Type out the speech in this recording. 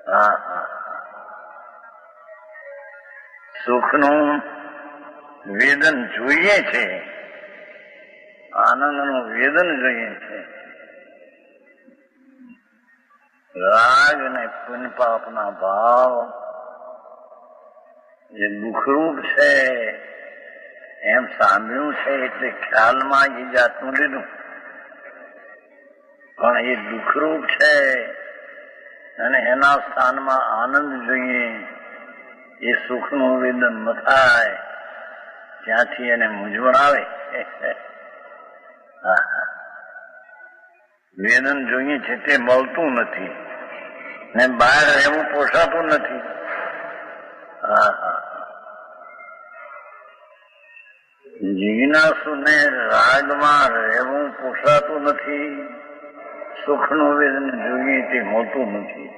હા હા સુખનું વેદન જોઈએ છે, આનંદનું વેદન જોઈએ છે. રાગ અને પુણ્ય પાપના ભાવ જે દુઃખરૂપ છે એમ સાંભળ્યું છે એટલે ખ્યાલમાં એ જાતનું લીધું, પણ એ દુઃખરૂપ છે અને એના સ્થાનમાં આનંદ જોઈએ, એ સુખનું વેદન ન થાય ત્યાંથી એને મૂંઝવણ આવે. વેદન જોઈએ છે તે મળતું નથી ને બહાર રહેવું પોસાતું નથી. જિજ્ઞાસુને રાગમાં રહેવું પોસાતું નથી, સુખનું વેદન જોઈએ તે મળતું નથી.